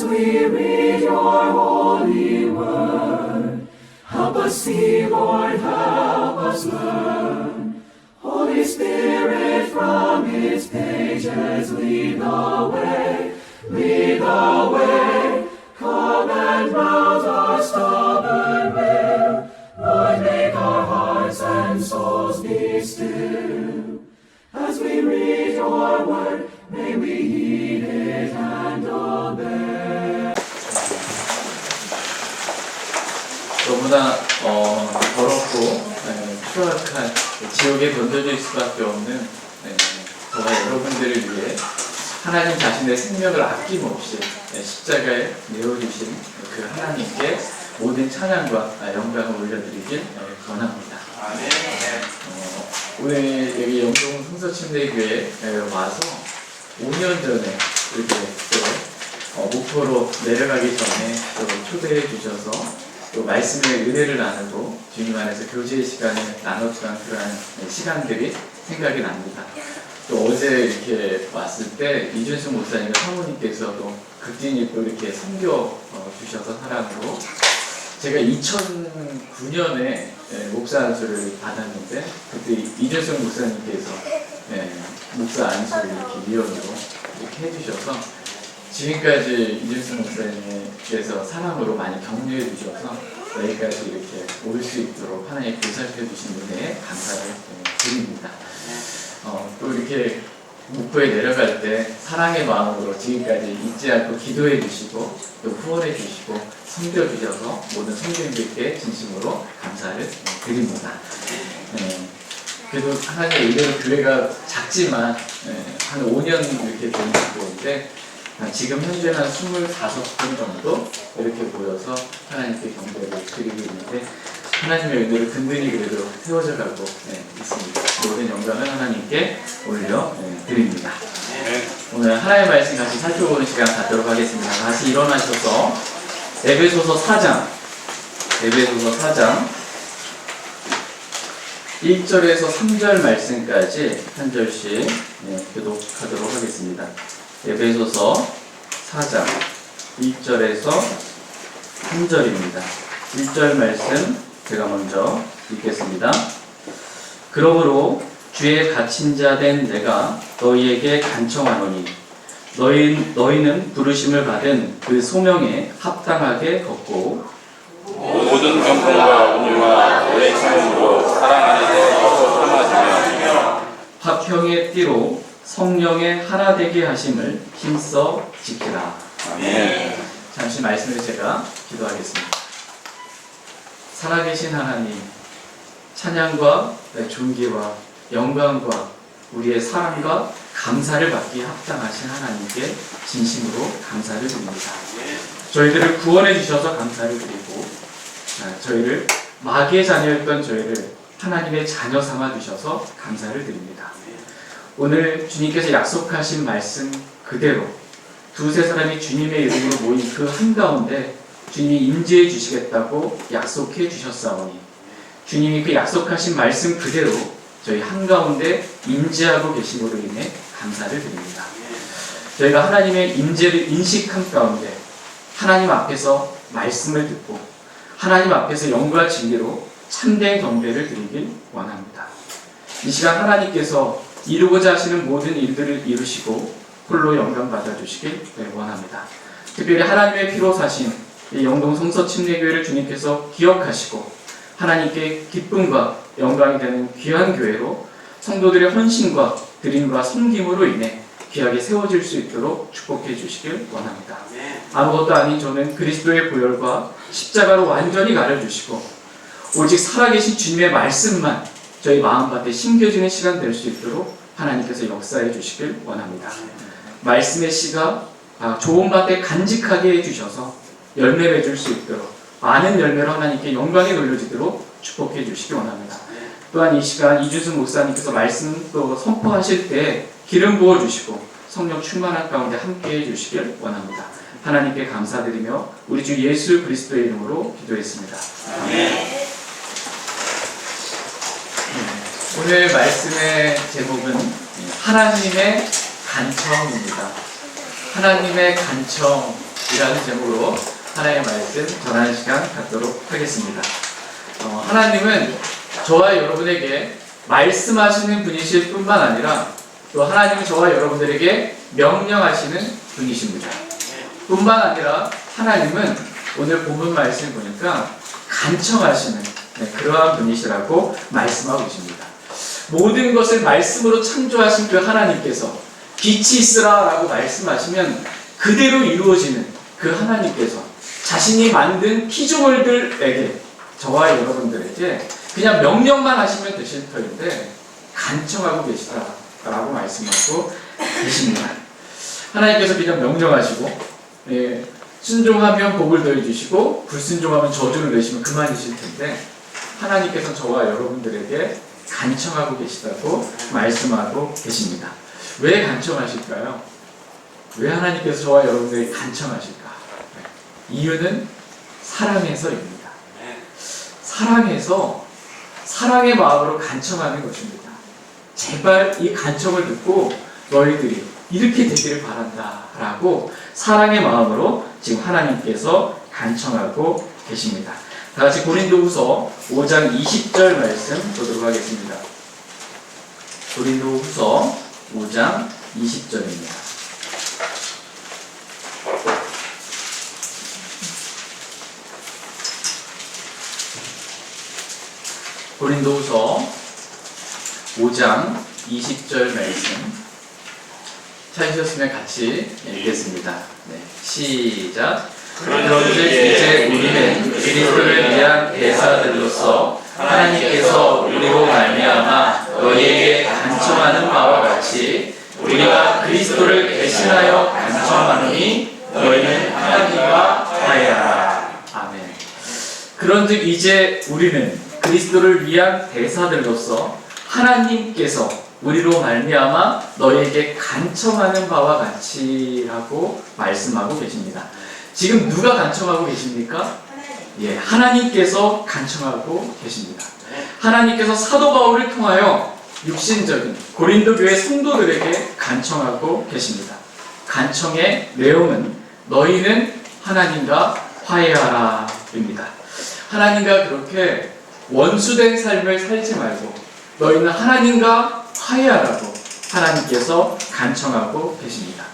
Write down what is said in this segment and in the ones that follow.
we read your holy word. Help us see, Lord, help us learn. Holy Spirit, from its pages lead the way, lead the way. Come and rouse our stubborn will. Lord, make our hearts and souls be still. As we read your word, may we heed it and obey. 너무나 더럽고 추악한 지옥에 던져질 수밖에 없는 저와 여러분들을 위해 하나님 자신의 생명을 아낌없이 십자가에 내어주신 그 하나님께 모든 찬양과 영광을 올려드리길 권합니다. 오늘 여기 영동 성서침례교회에 와서 5년 전에 이렇게 또 목포로 내려가기 전에 또 초대해 주셔서 또 말씀의 은혜를 나누고 주님 안에서 교제의 시간을 나눴던 그러한 시간들이 생각이 납니다. 또 어제 이렇게 왔을 때 이준숙 목사님과 사모님께서도 극진히 또 이렇게 섬겨 주셔서 사랑으로 제가 2009년에 목사 안수를 받았는데 그때 이준숙 목사님께서 목사 안수를 이렇게 위원으로 이렇게 해주셔서 지금까지 이준숙 목사님께서 사랑으로 많이 격려해 주셔서 여기까지 이렇게 올 수 있도록 하나님 보살펴 주신 은혜에 감사를 드립니다. 또 이렇게 목포에 내려갈 때 사랑의 마음으로 지금까지 잊지 않고 기도해 주시고 또 후원해 주시고 섬겨 주셔서 모든 성도님들께 진심으로 감사를 드립니다. 그래도 하나님의 은혜로 교회가 작지만 한 5년 이렇게 되는 교회인데 지금 현재는 한 25분 정도 이렇게 모여서 하나님께 경배를 드리고 있는데 하나님의 은혜로 든든히 그래도 세워져 가고 있습니다. 모든 영광을 하나님께 올려 드립니다. 오늘 하나님의 말씀 같이 살펴보는 시간 갖도록 하겠습니다. 다시 일어나셔서 에베소서 4장 1절에서 3절 말씀까지 한 절씩 교독하도록 하겠습니다. 에베소서 4장 1절에서 3절입니다. 1절 말씀 제가 먼저 읽겠습니다. 그러므로 주의 갇힌 자 된 내가 너희에게 간청하노니 너희는 부르심을 받은 그 소명에 합당하게 걷고 모든 명분과 온유와 오래 참음으로 사랑 안에서 참아주며 화평의 띠로 성령의 하나 되게 하심을 힘써 지키라. 아멘. 잠시 말씀을 제가 기도하겠습니다. 살아계신 하나님, 찬양과 존귀와 영광과 우리의 사랑과 감사를 받기에 합당하신 하나님께 진심으로 감사를 드립니다. 저희들을 구원해 주셔서 감사를 드리고 저희를 마귀의 자녀였던 저희를 하나님의 자녀 삼아 주셔서 감사를 드립니다. 오늘 주님께서 약속하신 말씀 그대로 두세 사람이 주님의 이름으로 모인 그 한가운데 주님이 임재해 주시겠다고 약속해 주셨사오니 주님이 그 약속하신 말씀 그대로 저희 한가운데 임재하고 계심으로 인해 감사를 드립니다. 저희가 하나님의 임재를 인식한 가운데 하나님 앞에서 말씀을 듣고 하나님 앞에서 영과 진리로 참된 경배를 드리길 원합니다. 이 시간 하나님께서 이루고자 하시는 모든 일들을 이루시고 홀로 영광 받아주시길 원합니다. 특별히 하나님의 피로 사신 영동 성서침례교회를 주님께서 기억하시고 하나님께 기쁨과 영광이 되는 귀한 교회로 성도들의 헌신과 드림과 섬김으로 인해 귀하게 세워질 수 있도록 축복해 주시길 원합니다. 아무것도 아닌 저는 그리스도의 보혈과 십자가로 완전히 가려주시고 오직 살아계신 주님의 말씀만 저희 마음밭에 심겨지는 시간 될 수 있도록 하나님께서 역사해 주시길 원합니다. 말씀의 씨가 좋은 밭에 간직하게 해주셔서 열매 맺을 수 있도록 많은 열매로 하나님께 영광이 돌려지도록 축복해 주시기 원합니다. 또한 이 시간 이준숙 목사님께서 말씀 또 선포하실 때 기름 부어주시고 성령 충만한 가운데 함께해 주시길 원합니다. 하나님께 감사드리며 우리 주 예수 그리스도의 이름으로 기도했습니다. 아멘. 오늘 말씀의 제목은 하나님의 간청입니다. 하나님의 간청, 이라는 제목으로 하나님의 말씀 전하는 시간 갖도록 하겠습니다. 하나님은 저와 여러분에게 말씀하시는 분이실 뿐만 아니라 또 하나님은 저와 여러분들에게 명령하시는 분이십니다. 뿐만 아니라 하나님은 오늘 본문 말씀 보니까 간청하시는 그러한 분이시라고 말씀하고 계십니다. 모든 것을 말씀으로 창조하신 그 하나님께서 빛이 있으라 라고 말씀하시면 그대로 이루어지는 그 하나님께서 자신이 만든 피조물들에게, 저와 여러분들에게 그냥 명령만 하시면 되실 터인데 간청하고 계시다라고 말씀하고 계십니다. 하나님께서 그냥 명령하시고 순종하면 복을 더해주시고 불순종하면 저주를 내시면 그만이실 텐데 하나님께서는 저와 여러분들에게 간청하고 계시다고 말씀하고 계십니다. 왜 간청하실까요? 왜 하나님께서 저와 여러분들에게 간청하실까? 이유는 사랑해서입니다. 사랑해서 사랑의 마음으로 간청하는 것입니다. 제발 이 간청을 듣고 너희들이 이렇게 되기를 바란다 라고 사랑의 마음으로 지금 하나님께서 간청하고 계십니다. 다같이 고린도후서 5장 20절 말씀 보도록 하겠습니다. 고린도후서 5장 20절입니다. 고린도후서 5장 20절 말씀 찾으셨으면 같이 읽겠습니다. 네, 시작. 그런즉 이제 우리는 그리스도를 위한 대사들로서 하나님께서 우리로 말미암아 너희에게 간청하는 바와 같이 우리가 그리스도를 대신하여 간청하노니 너희는 하나님과 화해하라. 아멘. 그런즉 이제 우리는 그리스도를 위한 대사들로서 하나님께서 우리로 말미암아 너희에게 간청하는 바와 같이라고 말씀하고 계십니다. 지금 누가 간청하고 계십니까? 하나님께서 간청하고 계십니다. 하나님께서 사도 바울을 통하여 육신적인 고린도 교회 성도들에게 간청하고 계십니다. 간청의 내용은 너희는 하나님과 화해하라입니다. 하나님과 그렇게 원수된 삶을 살지 말고 너희는 하나님과 화해하라고 하나님께서 간청하고 계십니다.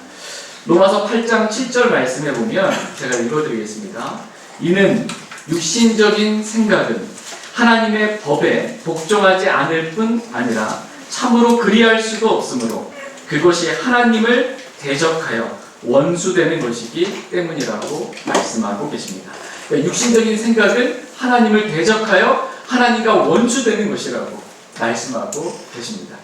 로마서 8장 7절 말씀에 보면 제가 읽어드리겠습니다. 이는 육신적인 생각은 하나님의 법에 복종하지 않을 뿐 아니라 참으로 그리할 수도 없으므로 그것이 하나님을 대적하여 원수되는 것이기 때문이라고 말씀하고 계십니다. 그러니까 육신적인 생각은 하나님을 대적하여 하나님과 원수되는 것이라고 말씀하고 계십니다.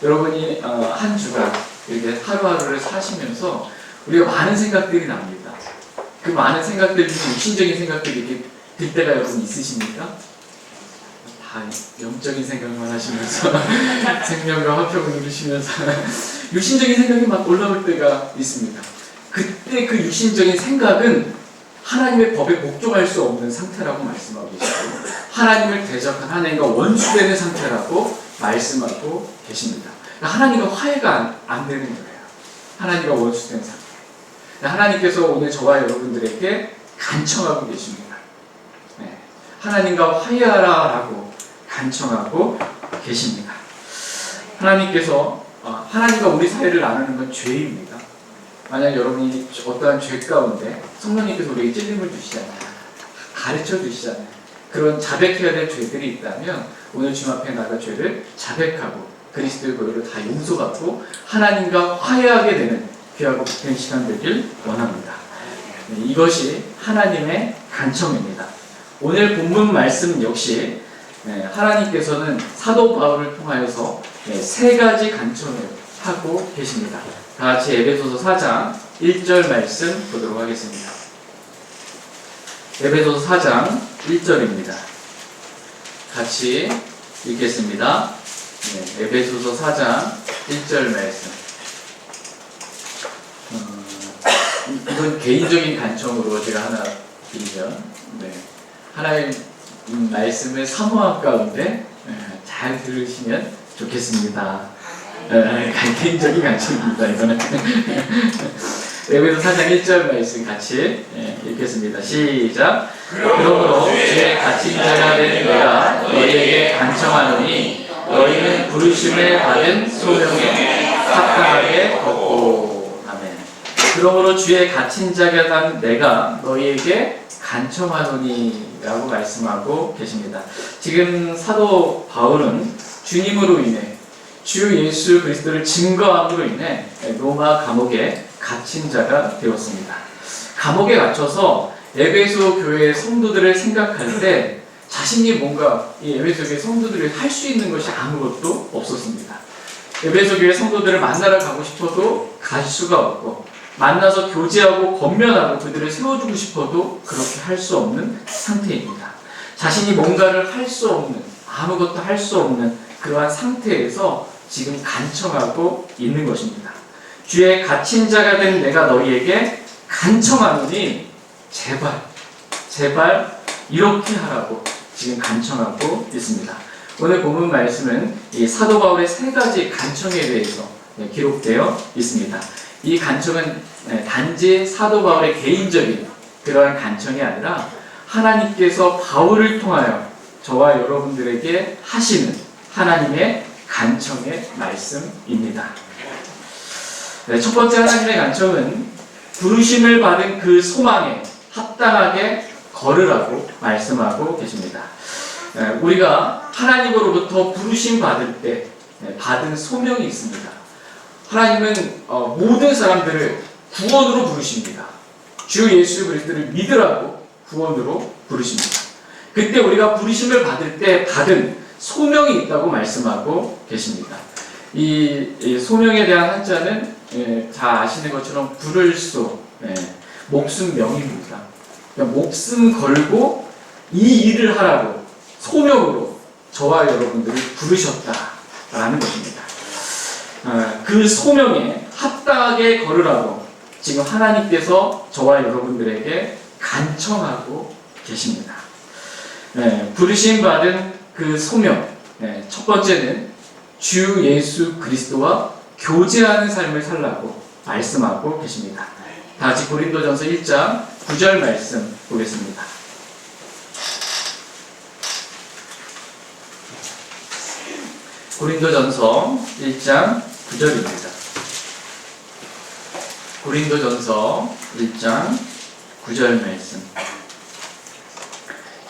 여러분이 한 주간 이렇게 하루하루를 사시면서 우리가 많은 생각들이 납니다. 그 많은 생각들 중에 육신적인 생각들이 이렇게 들 때가 여러분 있으십니까? 다 영적인 생각만 하시면서 생명과 화평을 누리시면서 육신적인 생각이 막 올라올 때가 있습니다. 그때 그 육신적인 생각은 하나님의 법에 복종할 수 없는 상태라고 말씀하고 계시고 하나님을 대적한 하나님과 원수되는 상태라고 말씀하고 계십니다. 하나님과 화해가 안 되는 거예요. 하나님과 원수된 상태. 하나님께서 오늘 저와 여러분들에게 간청하고 계십니다. 하나님과 화해하라라고 간청하고 계십니다. 하나님께서 하나님과 우리 사이를 나누는 건 죄입니다. 만약 여러분이 어떠한 죄 가운데 성령님께서 우리에게 찔림을 주시잖아요. 가르쳐 주시잖아요. 그런 자백해야 될 죄들이 있다면 오늘 주님 앞에 나가 죄를 자백하고 그리스도의 보혈로 다 용서받고 하나님과 화해하게 되는 귀하고 복된 시간 되길 원합니다. 이것이 하나님의 간청입니다. 오늘 본문 말씀 역시 하나님께서는 사도 바울을 통하여서 세 가지 간청을 하고 계십니다. 다 같이 에베소서 4장 1절 말씀 보도록 하겠습니다. 에베소서 4장 1절입니다. 같이 읽겠습니다. 에베소서 4장 1절 말씀. 이건 개인적인 간청으로 제가 하나 드리면 하나님 말씀을 사모함 가운데 잘 들으시면 좋겠습니다. 개인적인 간청입니다. 이거는 에베소 4장 1절 말씀 같이 읽겠습니다. 시작. 그러므로 주의 갇힌 자가 된 내가 너희에게 간청하노니 너희는 부르심을 받은 소명에 합당하게 걷고. 아멘. 그러므로 주의 갇힌 자가 된 내가 너희에게 간청하노니 라고 말씀하고 계십니다. 지금 사도 바울은 주님으로 인해 주 예수 그리스도를 증거함으로 인해 로마 감옥에 갇힌 자가 되었습니다. 감옥에 갇혀서 에베소 교회의 성도들을 생각할 때 자신이 뭔가 이 에베소 교회 성도들을 할 수 있는 것이 아무것도 없었습니다. 에베소 교회 성도들을 만나러 가고 싶어도 갈 수가 없고 만나서 교제하고 권면하고 그들을 세워주고 싶어도 그렇게 할 수 없는 상태입니다. 자신이 뭔가를 할 수 없는 아무것도 할 수 없는 그러한 상태에서 지금 간청하고 있는 것입니다. 주의 갇힌 자가 된 내가 너희에게 간청하노니 제발 이렇게 하라고 지금 간청하고 있습니다. 오늘 본문 말씀은 이 사도 바울의 3가지 간청에 대해서 기록되어 있습니다. 이 간청은 단지 사도 바울의 개인적인 그러한 간청이 아니라 하나님께서 바울을 통하여 저와 여러분들에게 하시는 하나님의 간청의 말씀입니다. 첫 번째 하나님의 간청은 부르심을 받은 그 소망에 합당하게 걸으라고 말씀하고 계십니다. 우리가 하나님으로부터 부르심 받을 때 받은 소명이 있습니다. 하나님은 모든 사람들을 구원으로 부르십니다. 주 예수 그리스도를 믿으라고 구원으로 부르십니다. 그때 우리가 부르심을 받을 때 받은 소명이 있다고 말씀하고 계십니다. 이 소명에 대한 한자는 잘 아시는 것처럼 부를소, 목숨명입니다. 그러니까 목숨 걸고 이 일을 하라고 소명으로 저와 여러분들을 부르셨다라는 것입니다. 그 소명에 합당하게 걸으라고 지금 하나님께서 저와 여러분들에게 간청하고 계십니다. 부르심 받은 그 소명, 첫 번째는 주 예수 그리스도와 교제하는 삶을 살라고 말씀하고 계십니다. 다 같이 고린도전서 1장 9절 말씀 보겠습니다. 고린도전서 1장 9절입니다. 고린도전서 1장 9절 말씀.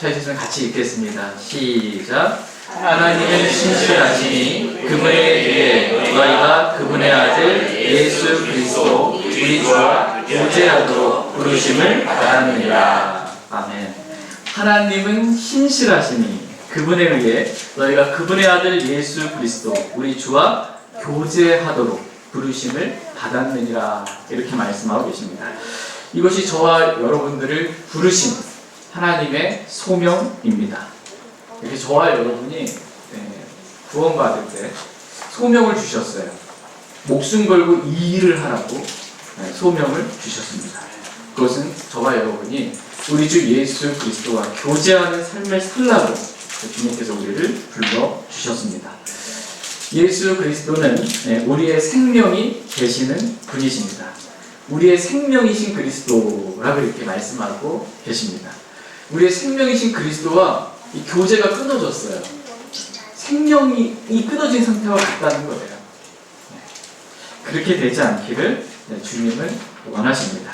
자, 이제 같이 읽겠습니다. 시작. 하나님은 신실하시니 그분에 대해 너희가 그분의 아들 예수 그리스도 우리 주와 교제하도록 부르심을 받았느니라. 아멘. 하나님은 신실하시니 그분에 의해 너희가 그분의 아들 예수 그리스도 우리 주와 교제하도록 부르심을 받았느니라. 이렇게 말씀하고 계십니다. 이것이 저와 여러분들을 부르신 하나님의 소명입니다. 이렇게 저와 여러분이 구원받을 때 소명을 주셨어요. 목숨 걸고 이 일을 하라고 소명을 주셨습니다. 그것은 저와 여러분이 우리 주 예수 그리스도와 교제하는 삶을 살라고 주님께서 우리를 불러주셨습니다. 예수 그리스도는 우리의 생명이 되시는 분이십니다. 우리의 생명이신 그리스도라고 이렇게 말씀하고 계십니다. 우리의 생명이신 그리스도와 이 교제가 끊어졌어요. 생명이 끊어진 상태와 같다는 거예요. 그렇게 되지 않기를 주님은 원하십니다.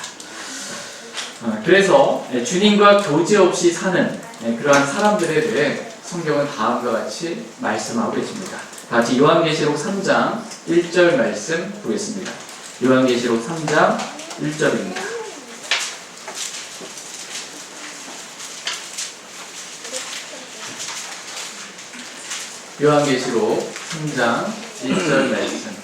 그래서 주님과 교제 없이 사는 그러한 사람들에 대해 성경은 다음과 같이 말씀하고 있습니다. 다 같이 요한계시록 3장 1절 말씀 보겠습니다. 요한계시록 3장 1절입니다. 요한계시록 3장 1절 말씀.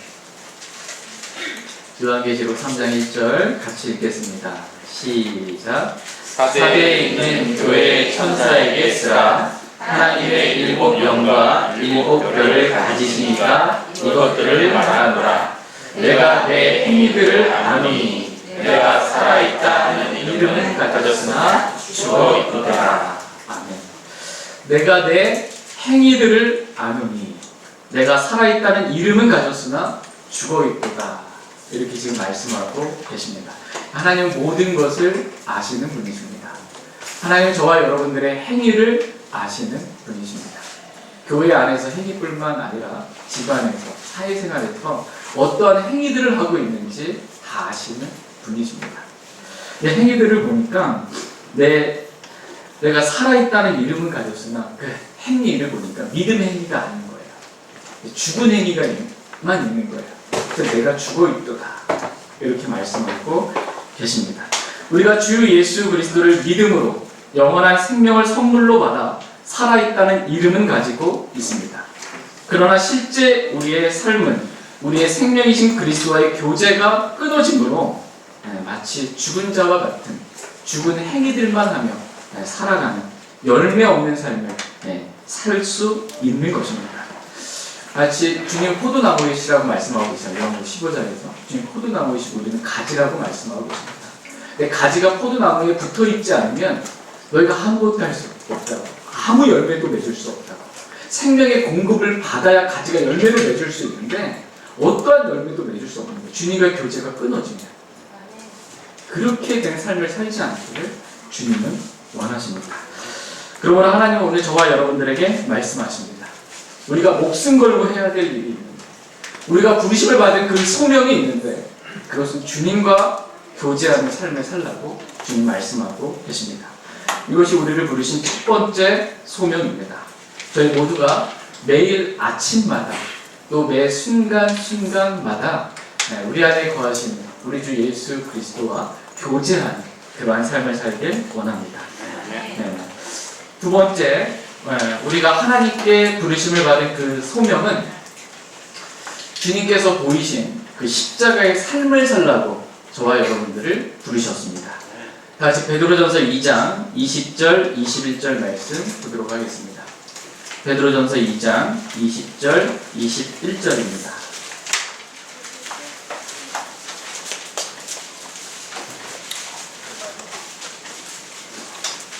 요한계시록 3장 1절 같이 읽겠습니다. 시작. 사대에 있는 교회의 천사에게 쓰라. 하나님의 7영과 7별을 가지시니까 이것들을 말하노라. 내가 내 행위들을 아노니 내가 살아있다는 이름은 가졌으나 죽어있도다. 아멘. 내가 내 행위들을 아노니 내가 살아있다는 이름은 가졌으나 죽어있도다. 이렇게 지금 말씀하고 계십니다. 하나님은 모든 것을 아시는 분이십니다. 하나님은 저와 여러분들의 행위를 아시는 분이십니다. 교회 안에서 행위뿐만 아니라 집안에서, 사회생활에서 어떠한 행위들을 하고 있는지 다 아시는 분이십니다. 내 행위들을 보니까 내가 살아있다는 이름은 가졌으나 그 행위를 보니까 믿음의 행위가 아닌 거예요. 죽은 행위가만 있는 거예요. 그래서 내가 죽어 있도다. 이렇게 말씀하고 계십니다. 우리가 주 예수 그리스도를 믿음으로 영원한 생명을 선물로 받아 살아있다는 이름은 가지고 있습니다. 그러나 실제 우리의 삶은 우리의 생명이신 그리스도와의 교제가 끊어짐으로 마치 죽은 자와 같은 죽은 행위들만 하며 살아가는 열매 없는 삶을 살 수 있는 것입니다. 마치 주님 포도나무이시라고 말씀하고 계시죠. 요한복음 15장에서 주님 포도나무이시고 우리는 가지라고 말씀하고 계십니다. 근데 가지가 포도나무에 붙어 있지 않으면 너희가 아무것도 할 수 없다고, 아무 열매도 맺을 수 없다고. 생명의 공급을 받아야 가지가 열매를 맺을 수 있는데 어떠한 열매도 맺을 수 없는 거예요. 주님과의 교제가 끊어지면. 그렇게 된 삶을 살지 않기를 주님은 원하십니다. 그러므로 하나님은 오늘 저와 여러분들에게 말씀하십니다. 우리가 목숨 걸고 해야 될 일이 있는데, 우리가 부르심을 받은 그 소명이 있는데 그것은 주님과 교제하는 삶을 살라고 주님 말씀하고 계십니다. 이것이 우리를 부르신 첫 번째 소명입니다. 저희 모두가 매일 아침마다 또 매 순간순간마다 우리 안에 거하시는 우리 주 예수 그리스도와 교제하는 그러한 삶을 살길 원합니다. 두 번째, 우리가 하나님께 부르심을 받은 그 소명은 주님께서 보이신 그 십자가의 삶을 살라고 저와 여러분들을 부르셨습니다. 다시 베드로전서 2장 20절 21절 말씀 보도록 하겠습니다. 베드로전서 2장 20절 21절입니다.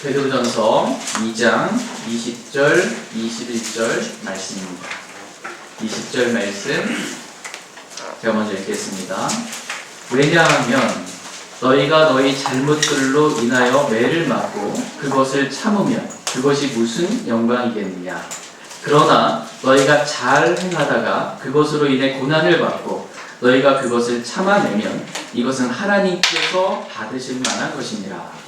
베드로전서 2장 20절 21절 말씀입니다. 20절 말씀 제가 먼저 읽겠습니다. 왜냐하면 너희가 너희 잘못들로 인하여 매를 맞고 그것을 참으면 그것이 무슨 영광이겠느냐. 그러나 너희가 잘 행하다가 그것으로 인해 고난을 받고 너희가 그것을 참아내면 이것은 하나님께서 받으실 만한 것이니라.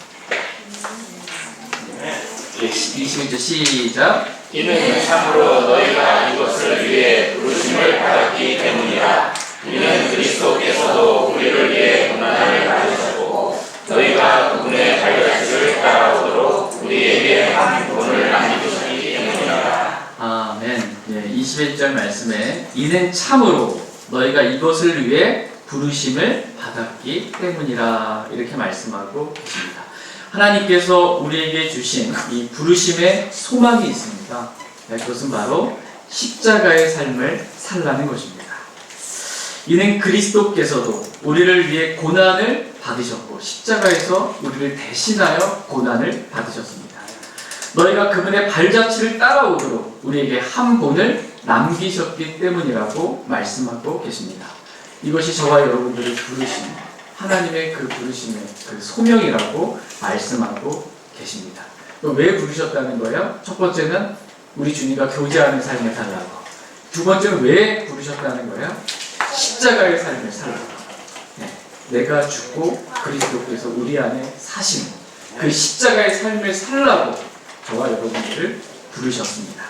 21절 시작. 이는 참으로 너희가 이것을 위해 부르심을 받았기 때문이라. 이는 그리스도께서도 우리를 위해 고난을 받으셨고 너희가 그분의 발자취를 따라오도록 우리에게 한 본을 남기셨기 때문이라. 아멘. 21절 말씀에 이는 참으로 너희가 이것을 위해 부르심을 받았기 때문이라 이렇게 말씀하고 계십니다. 하나님께서 우리에게 주신 이 부르심의 소망이 있습니다. 그것은 바로 십자가의 삶을 살라는 것입니다. 이는 그리스도께서도 우리를 위해 고난을 받으셨고 십자가에서 우리를 대신하여 고난을 받으셨습니다. 너희가 그분의 발자취를 따라오도록 우리에게 한 본을 남기셨기 때문이라고 말씀하고 계십니다. 이것이 저와 여러분들을 부르신 하나님의 그 부르심의 그 소명이라고 말씀하고 계십니다. 왜 부르셨다는 거예요? 첫 번째는 우리 주님과 교제하는 삶을 살라고. 두 번째는 왜 부르셨다는 거예요? 십자가의 삶을 살라고. 내가 죽고 그리스도께서 우리 안에 사신 그 십자가의 삶을 살라고 저와 여러분들을 부르셨습니다.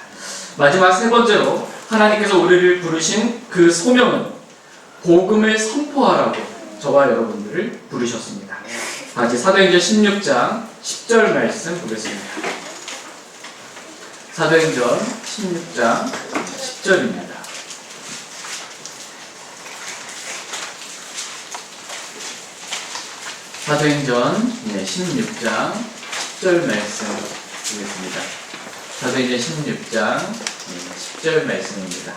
마지막 세 번째로 하나님께서 우리를 부르신 그 소명은 복음을 선포하라고 저와 여러분들을 부르셨습니다. 다시 사도행전 16장 10절 말씀 보겠습니다. 사도행전 16장 10절입니다. 사도행전 16장 10절 말씀 보겠습니다. 사도행전 16장 10절 말씀입니다.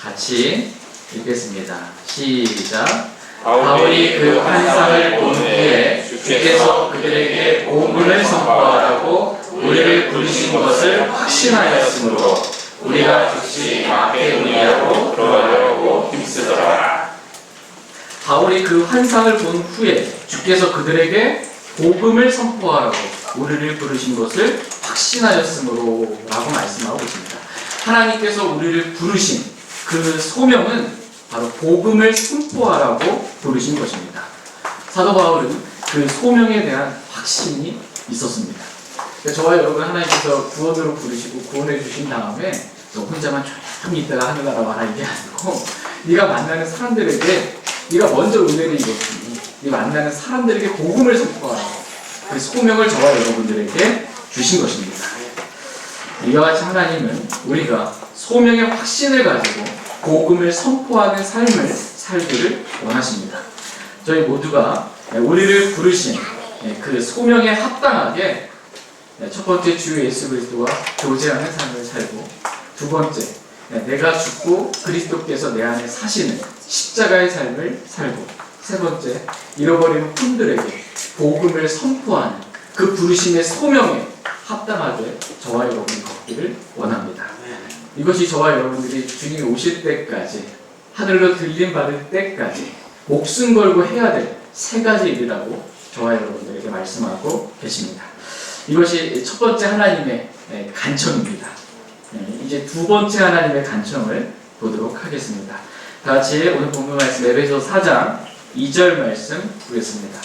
같이 읽겠습니다. 시작. 바울이 그 환상을 본 후에 주께서 그들에게 복음을 선포하라고 우리를 부르신 것을 확신하였으므로 우리가 즉시 마케도니아로 들어가려고 힘쓰더라. 환상을 본 후에 주께서 그들에게 복음을 선포하라고 우리를 부르신 것을 확신하였으므로 라고 말씀하고 있습니다. 하나님께서 우리를 부르신 그 소명은 바로 복음을 선포하라고 부르신 것입니다. 사도 바울은 그 소명에 대한 확신이 있었습니다. 저와 여러분 하나님께서 구원으로 부르시고 구원해 주신 다음에 너 혼자만 조용히 있다가 하늘나라 와라 이게 아니고 네가 만나는 사람들에게 네가 먼저 은혜를 입었으니 네 만나는 사람들에게 복음을 선포하라. 그 소명을 저와 여러분들에게 주신 것입니다. 이와 같이 하나님은 우리가 소명의 확신을 가지고 복음을 선포하는 삶을 살기를 원하십니다. 저희 모두가 우리를 부르신 그 소명에 합당하게 첫 번째 주 예수 그리스도와 교제하는 삶을 살고, 두 번째 내가 죽고 그리스도께서 내 안에 사시는 십자가의 삶을 살고, 세 번째 잃어버린 분들에게 복음을 선포하는 그 부르심의 소명에 합당하게 저와 여러분이 걷기를 원합니다. 이것이 저와 여러분들이 주님이 오실 때까지, 하늘로 들림 받을 때까지 목숨 걸고 해야 될 세 가지 일이라고 저와 여러분들에게 말씀하고 계십니다. 이것이 첫 번째 하나님의 간청입니다. 이제 두 번째 하나님의 간청을 보도록 하겠습니다. 다 같이 오늘 본문 말씀 에베소서 4장 2절 말씀 보겠습니다.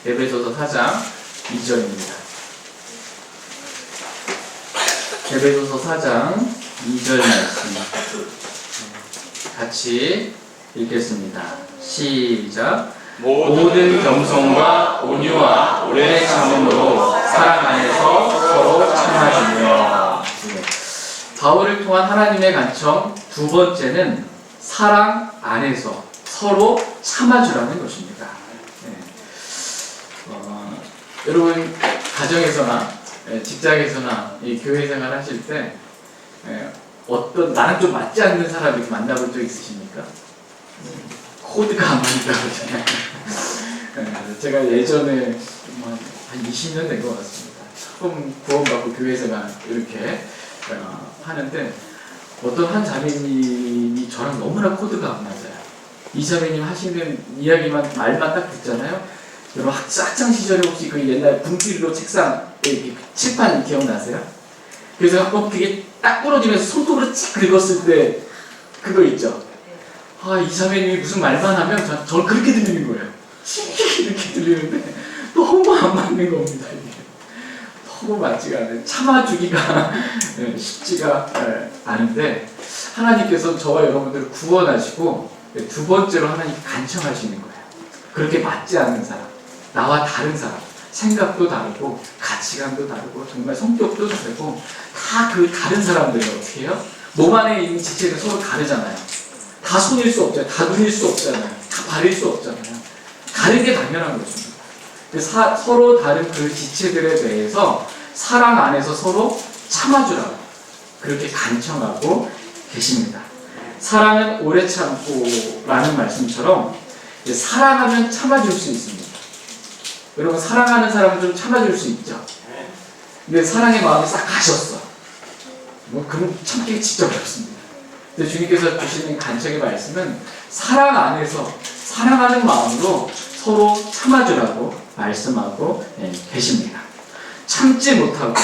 에베소서 4장 2절입니다. 에베소서 4장 2절 말씀 같이 읽겠습니다. 시작. 모든 겸손과 온유와 오래 참음으로 사랑 안에서 서로 참아주며. 바울을 통한 하나님의 간청 두 번째는 사랑 안에서 서로 참아주라는 것입니다. 여러분 가정에서나 직장에서나 이 교회 생활 하실 때 어떤 나랑 좀 맞지 않는 사람이 만나본 적 있으십니까? 코드가 안 맞는다고 그러잖아요. 제가 예전에 한 20년 된 것 같습니다. 처음 구원받고 교회 생활 이렇게 하는데 어떤 한 자매님이 저랑 너무나 코드가 안 맞아요. 이 자매님 하시는 이야기만 말만 딱 듣잖아요. 여러분 학창 시절에 혹시 그 옛날 분필로 책상 이렇게 칠판 기억나세요? 그래서 한번 그게 딱 부러지면서 손톱으로 쫙 긁었을 때 그거 있죠. 이 자매님이 무슨 말만 하면 저를 그렇게 들리는 거예요. 이렇게 들리는데 너무 안 맞는 겁니다. 이게 너무 맞지가 않아요. 참아주기가 쉽지가 않은데 하나님께서 저와 여러분들을 구원하시고 두 번째로 하나님 간청하시는 거예요. 그렇게 맞지 않는 사람, 나와 다른 사람, 생각도 다르고 가치관도 다르고 정말 성격도 다르고 다 그 다른 사람들이 어떻게 해요? 몸 안에 있는 지체는 서로 다르잖아요. 다 손일 수 없잖아요. 다 눈일 수 없잖아요. 다 발일 수 없잖아요. 다른 게 당연한 것입니다. 서로 다른 그 지체들에 대해서 사랑 안에서 서로 참아주라고 그렇게 간청하고 계십니다. 사랑은 오래 참고 라는 말씀처럼 사랑하면 참아줄 수 있습니다. 여러분 사랑하는 사람은 좀 참아줄 수 있죠. 근데 사랑의 마음이 싹 가셨어. 그럼 참기가 진짜 어렵습니다. 근데 주님께서 주시는 간청의 말씀은 사랑 안에서 사랑하는 마음으로 서로 참아주라고 말씀하고 계십니다. 참지 못하고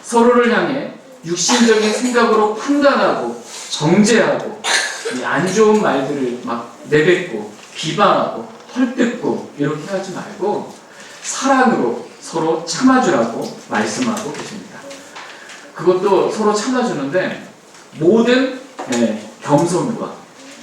서로를 향해 육신적인 생각으로 판단하고 정죄하고 안 좋은 말들을 막 내뱉고 비방하고 헐뜯고 이렇게 하지 말고 사랑으로 서로 참아주라고 말씀하고 계십니다. 그것도 서로 참아주는데 모든 겸손과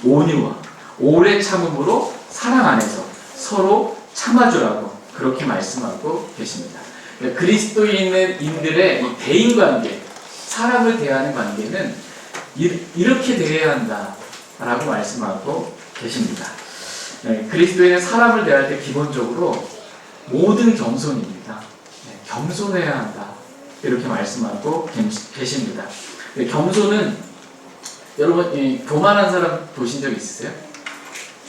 온유와 오래 참음으로 사랑 안에서 서로 참아주라고 그렇게 말씀하고 계십니다. 그리스도인들의 이 대인관계, 사람을 대하는 관계는 이렇게 대해야 한다라고 말씀하고 계십니다. 그리스도인은 사람을 대할 때 기본적으로 모든 겸손입니다. 겸손해야 한다 이렇게 말씀하고 계십니다. 겸손은 여러분 교만한 사람 보신 적 있으세요?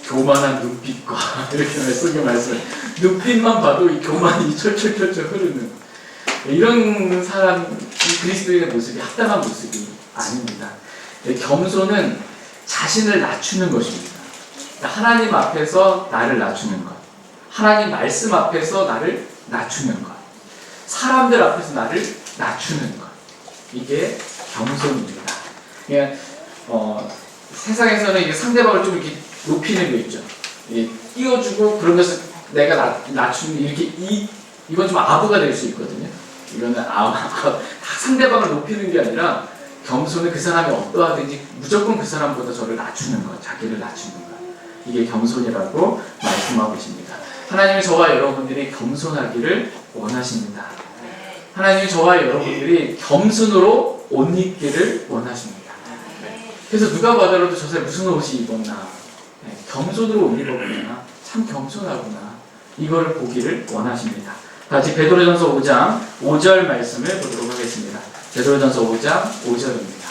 교만한 눈빛과 이렇게 속에 말씀 눈빛만 봐도 이 교만이 철철철철 흐르는 이런 사람이 그리스도인의 모습이 합당한 모습이 아닙니다. 겸손은 자신을 낮추는 것입니다. 하나님 앞에서 나를 낮추는 것, 하나님 말씀 앞에서 나를 낮추는 것, 사람들 앞에서 나를 낮추는 것, 이게 겸손입니다. 그냥 세상에서는 이게 상대방을 좀 이렇게 높이는 거 있죠. 띄워주고 그러면서 내가 낮추는 이렇게 이건 좀 아부가 될 수 있거든요. 이거는 상대방을 높이는 게 아니라 겸손은 그 사람이 어떠하든지 무조건 그 사람보다 저를 낮추는 것, 자기를 낮추는 것. 이게 겸손이라고 말씀하고 계십니다. 하나님이 저와 여러분들이 겸손하기를 원하십니다. 하나님이 저와 여러분들이 겸손으로 옷 입기를 원하십니다. 그래서 누가 봐더라도 저 사람이 무슨 옷이 입었나, 겸손으로 옷 입었구나, 참 겸손하구나, 이걸 보기를 원하십니다. 다시 베드로전서 5장 5절 말씀을 보도록 하겠습니다. 베드로전서 5장 5절입니다.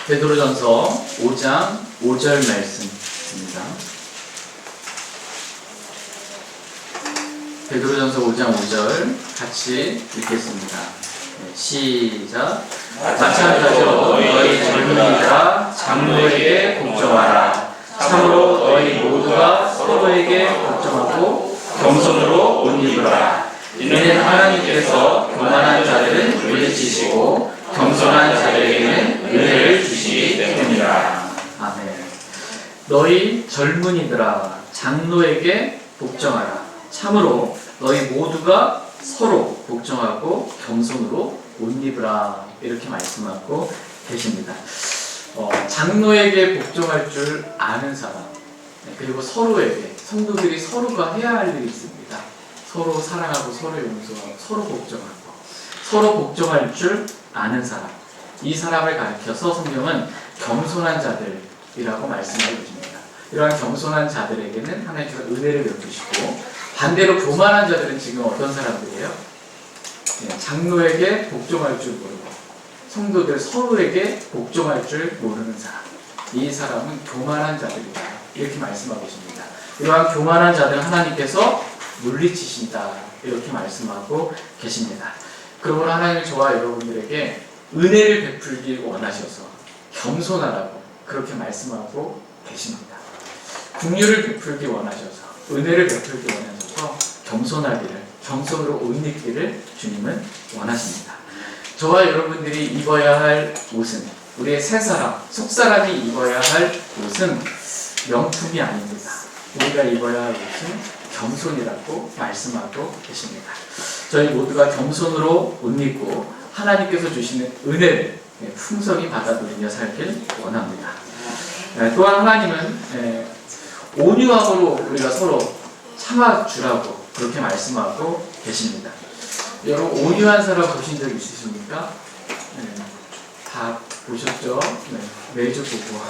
베드로전서 5장 5절 말씀입니다. 베드로전서 5장 5절 같이 읽겠습니다. 시작. 마찬가지로 너희 젊은이들아 장로에게 복종하라. 참으로 너희 모두가 서로에게 복종하고 겸손으로 옷 입으라. 이는 하나님께서 교만한 자들은 물리치시고 겸손한 자들에게는 은혜를 주시기 때문이라. 아멘. 너희 젊은이들아 장로에게 복종하라. 참으로 너희 모두가 서로 복종하고 겸손으로 옷 입으라. 이렇게 말씀하고 계십니다. 장로에게 복종할 줄 아는 사람, 그리고 서로에게, 성도들이 서로가 해야 할 일이 있습니다. 서로 사랑하고 서로 용서하고 서로 복종하고 서로 복종할 줄 아는 사람, 이 사람을 가리켜서 성경은 겸손한 자들이라고 말씀하고 계십니다. 이러한 겸손한 자들에게는 하나님께서 은혜를 베푸시고, 반대로 교만한 자들은 지금 어떤 사람들이에요? 장로에게 복종할 줄 모르고 성도들 서로에게 복종할 줄 모르는 사람, 이 사람은 교만한 자들이다, 이렇게 말씀하고 계십니다. 이러한 교만한 자들은 하나님께서 물리치신다, 이렇게 말씀하고 계십니다. 그러므로 하나님은 저와 여러분들에게 은혜를 베풀기 원하셔서 겸손하라고 그렇게 말씀하고 계십니다. 긍휼을 베풀기 원하셔서, 은혜를 베풀기 원하셔서 겸손하기를, 겸손으로 옷 입기를 주님은 원하십니다. 저와 여러분들이 입어야 할 옷은, 우리의 새 사람, 속 사람이 입어야 할 옷은 명품이 아닙니다. 우리가 입어야 할 옷은 겸손이라고 말씀하고 계십니다. 저희 모두가 겸손으로 옷 입고 하나님께서 주시는 은혜를 풍성히 받아 누리며 살길 원합니다. 또한 하나님은 온유함으로 우리가 서로 참아주라고 그렇게 말씀하고 계십니다. 여러분, 온유한 사람 보신 적 있으십니까? 다 보셨죠? 매주 보고.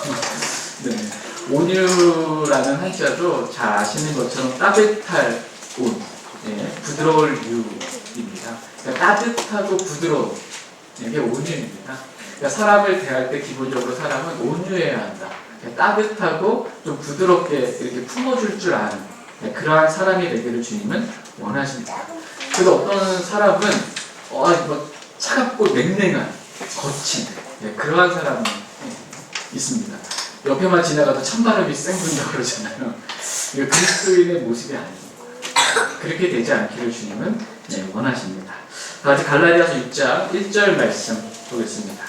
온유라는 한자도 잘 아시는 것처럼 따뜻할 온, 부드러울 유입니다. 그러니까 따뜻하고 부드러운, 이게 온유입니다. 그러니까 사람을 대할 때 기본적으로 사람은 온유해야 한다. 따뜻하고 좀 부드럽게 이렇게 품어줄 줄 아는 그러한 사람이 되기를 주님은 원하십니다. 그래서 어떤 사람은 차갑고 냉랭한, 거친 그러한 사람이 있습니다. 옆에만 지나가도 찬바람이 쌩군다 그러잖아요. 이거 그리스도인의 모습이 아닙니다. 그렇게 되지 않기를 주님은 원하십니다. 다시 갈라디아서 6장 1절 말씀 보겠습니다.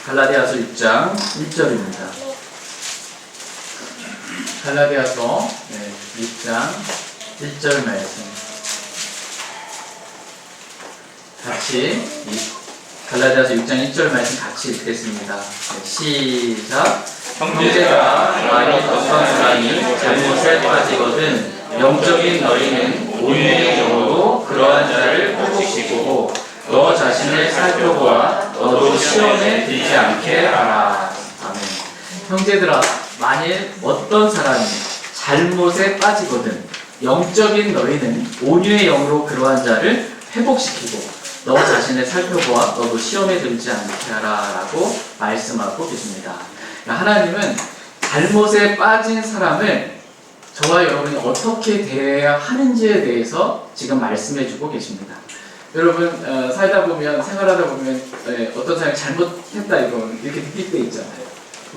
갈라디아서 6장 1절입니다. 갈라디아서 6장 1절 말씀 같이 갈라디아서 6장 1절 말씀 같이 읽겠습니다. 시작. 형제들아, 만일 어떤 사람이 잘못에 빠지거든 영적인 너희는 온유의 영으로 그러한 자를 회복시키고 너 자신을 살펴보아 너도 시험에 들지 않게 하라. 아멘. 형제들아, 만일 어떤 사람이 잘못에 빠지거든 영적인 너희는 온유의 영으로 그러한 자를 회복시키고 너 자신을 살펴보아 너도 시험에 들지 않게 하라 라고 말씀하고 계십니다. 하나님은 잘못에 빠진 사람을 저와 여러분이 어떻게 대해야 하는지에 대해서 지금 말씀해 주고 계십니다. 여러분 살다 보면 생활하다 보면 어떤 사람이 잘못했다 이거 이렇게 느낄 때 있잖아요.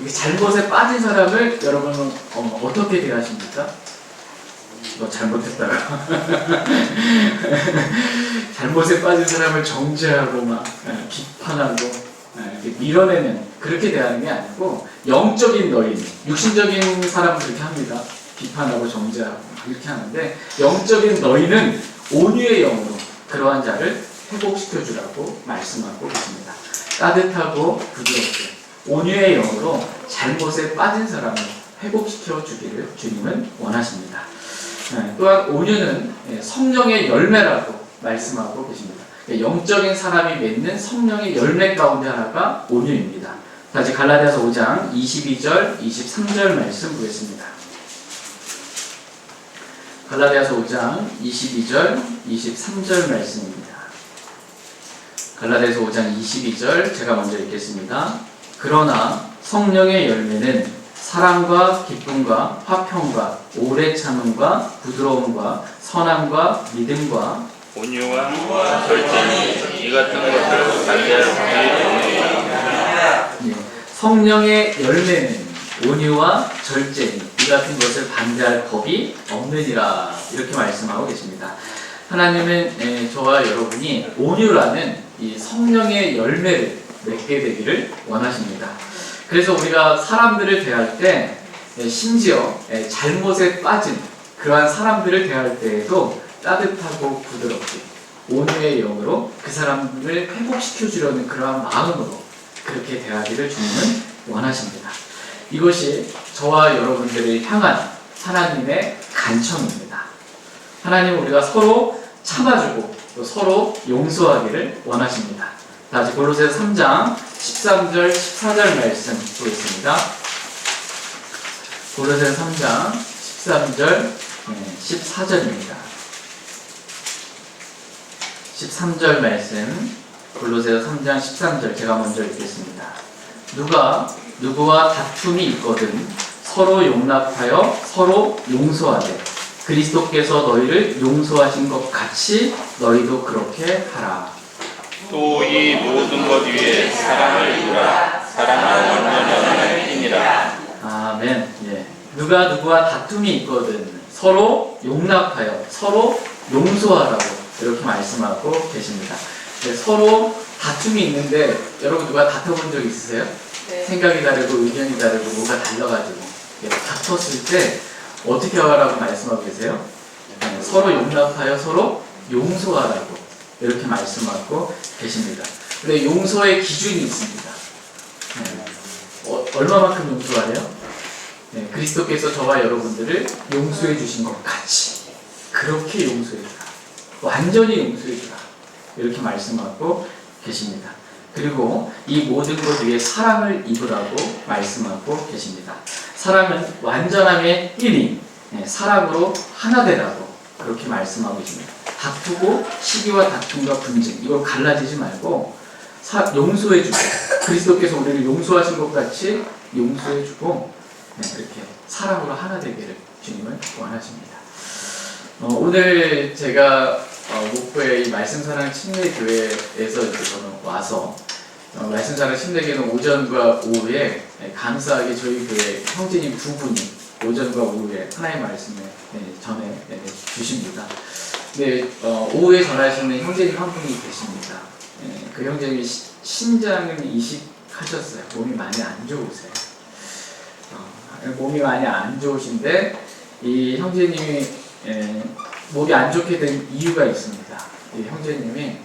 이게 잘못에 빠진 사람을 여러분은 어떻게 대하십니까? 너 잘못했다가 잘못에 빠진 사람을 정죄하고 막 비판하고 이렇게 밀어내는 그렇게 대하는 게 아니고 영적인 너희, 육신적인 사람은 그렇게 합니다. 비판하고 정죄하고 이렇게 하는데 영적인 너희는 온유의 영으로 그러한 자를 회복시켜 주라고 말씀하고 계십니다. 따뜻하고 부드럽게 온유의 영으로 잘못에 빠진 사람을 회복시켜 주기를 주님은 원하십니다. 또한 온유는 성령의 열매라고 말씀하고 계십니다. 영적인 사람이 맺는 성령의 열매 가운데 하나가 온유입니다. 다시 갈라디아서 5장 22절, 23절 말씀 보겠습니다. 갈라디아서 5장 22절, 23절 말씀입니다. 갈라디아서 5장 22절 제가 먼저 읽겠습니다. 그러나 성령의 열매는 사랑과 기쁨과 화평과 오래 참음과 부드러움과 선함과 믿음과 온유와 절제니 이 같은 것을 반대할 수 없느니라. 성령의 열매는 온유와 절제니 이 같은 것을 반대할 법이 없느니라 이렇게 말씀하고 계십니다. 하나님은 저와 여러분이 온유라는 이 성령의 열매를 맺게 되기를 원하십니다. 그래서 우리가 사람들을 대할 때 심지어 잘못에 빠진 그러한 사람들을 대할 때에도 따뜻하고 부드럽게 온유의 영으로 그 사람들을 회복시켜 주려는 그러한 마음으로 그렇게 대하기를 주님은 원하십니다. 이것이 저와 여러분들을 향한 하나님의 간청입니다. 하나님은 우리가 서로 참아주고 또 서로 용서하기를 원하십니다. 다시 골로새서 3장 13절 14절 말씀 보겠습니다. 골로새서 3장 13절 14절입니다. 13절 말씀 골로새서 3장 13절 제가 먼저 읽겠습니다. 누가 누구와 다툼이 있거든 서로 용납하여 서로 용서하되 그리스도께서 너희를 용서하신 것 같이 너희도 그렇게 하라. 또 이 모든 것 위에 사랑을 이루라. 사랑은 완전한 힘이라. 아멘. 누가 누구와 다툼이 있거든 서로 용납하여 서로 용서하라고 이렇게 말씀하고 계십니다. 서로 다툼이 있는데 여러분 누가 다퉈본 적 있으세요? 네. 생각이 다르고 의견이 다르고 뭐가 달라가지고 다퉜을 때 어떻게 하라고 말씀하고 계세요? 서로 용납하여 서로 용서하라고 이렇게 말씀하고 계십니다. 근데 용서의 기준이 있습니다. 얼마만큼 용서하래요? 그리스도께서 저와 여러분들을 용서해 주신 것 같이 그렇게 용서해 주라. 완전히 용서해 주라. 이렇게 말씀하고 계십니다. 그리고 이 모든 것 위에 사랑을 입으라고 말씀하고 계십니다. 사랑은 완전함의 1인, 사랑으로 하나 되라고 그렇게 말씀하고 계십니다. 다투고 시기와 다툼과 분쟁 이걸 갈라지지 말고 용서해주고 그리스도께서 우리를 용서하신 것 같이 용서해주고 이렇게 사랑으로 하나 되기를 주님은 원하십니다. 오늘 제가 목포의 이 말씀사랑 침례교회에서 이제 저는 와서 말씀사랑 침례교회는 오전과 오후에 감사하게 저희 교회 형제님 두 분이 오전과 오후에 하나의 말씀을 전해 주십니다. 네, 오후에 전하시는 형제님 한 분이 계십니다. 그 형제님이 신장을 이식하셨어요. 몸이 많이 안 좋으세요. 몸이 많이 안 좋으신데 이 형제님이 몸이 안 좋게 된 이유가 있습니다. 이 형제님이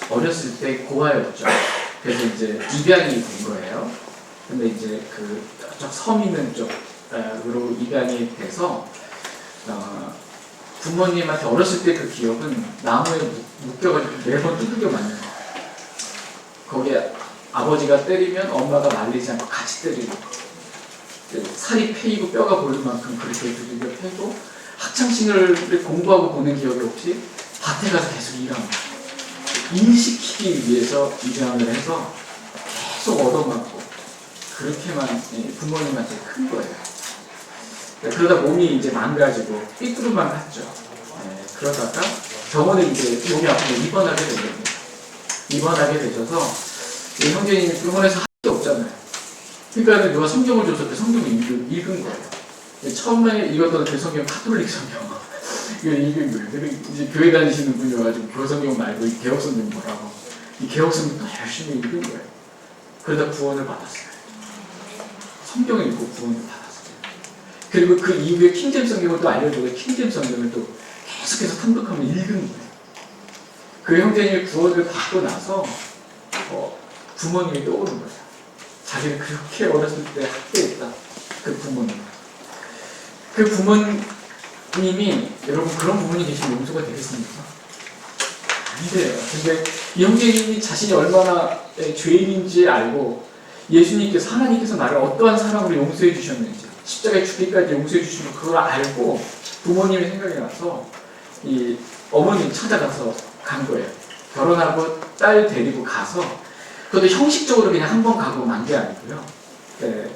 어렸을 때 고아였죠. 그래서 이제 입양이 된 거예요. 근데 이제 저쪽 섬 있는 쪽으로 입양이 돼서 부모님한테 어렸을 때 그 기억은 나무에 묶여가지고 매번 두들겨 맞는 거예요. 거기에 아버지가 때리면 엄마가 말리지 않고 같이 때리고 살이 패이고 뼈가 보일 만큼 그렇게 두들겨 패고 학창시절을 공부하고 보는 기억이 없이 밭에 가서 계속 일합니다. 일시키기 위해서 입양을 해서 계속 얻어맞고 그렇게만 부모님한테 큰 거예요. 그러다 몸이 이제 망가지고 삐뚤어만 갔죠. 그러다가 병원에 이제 몸이 아프면 입원하게 됩니다. 입원하게 되셔서 이 형제님이 병원에서 할 게 없잖아요. 그러니까 누가 성경을 줬을 때 성경을 읽은 거예요. 처음에 읽었던 그 성경 카톨릭 성경 이걸 읽은 거예요. 그리고 이제 교회 다니시는 분이어가지고 교성경 말고 이 개혁성경 뭐라고 이 개혁성경 또 열심히 읽은 거예요. 그러다 구원을 받았어요. 성경을 읽고 구원을 받았어요. 그리고 그 이후에 킹잼 성경을 또 알려주고 킹잼 성경을 또 계속해서 탐독하면 읽은 거예요. 그 형제님이 구원을 받고 나서 부모님이 떠오른 거예요. 자기를 그렇게 어렸을 때 학대했다. 그 부모님. 그 부모님이 여러분 그런 부모님 계시면 용서가 되겠습니까? 안 돼요. 근데 이 형제님이 자신이 얼마나 죄인인지 알고 예수님께서 하나님께서 나를 어떠한 사랑으로 용서해 주셨는지 십자가에 죽기까지 용서해 주신 걸 그걸 알고 부모님이 생각이 나서 이 어머님 찾아가서 간 거예요. 결혼하고 딸 데리고 가서 그것도 형식적으로 그냥 한 번 가고 만 게 아니고요.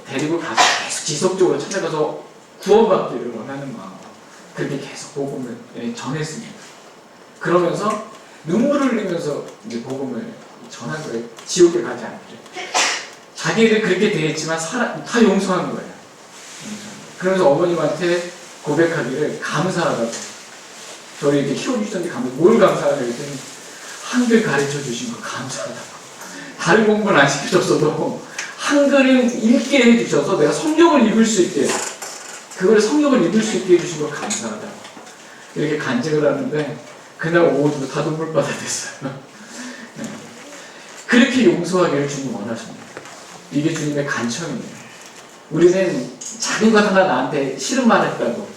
데리고 가서 계속 지속적으로 찾아가서 구원받기를 원하는 마음으로 그렇게 계속 복음을 전했습니다. 그러면서 눈물을 흘리면서 이제 복음을 전한 거예요. 지옥에 가지 않기를. 자기를 그렇게 대했지만 다 용서한 거예요. 그러면서 어머님한테 고백하기를 감사하다고. 저를 이렇게 키워주셨는데 뭘 감사하냐고 했더니 한글 가르쳐 주신 거 감사하다고. 다른 공부는 안 시켜줬어도 한글을 읽게 해주셔서 내가 성경을 읽을 수 있게 그걸 성경을 읽을 수 있게 해주신 거 감사하다고. 이렇게 간증을 하는데 그날 오후도 다 눈물바다 됐어요. 네. 그렇게 용서하기를 주님 원하십니다. 이게 주님의 간청이에요. 우리는 작은 것 하나 나한테 싫은 말 했다고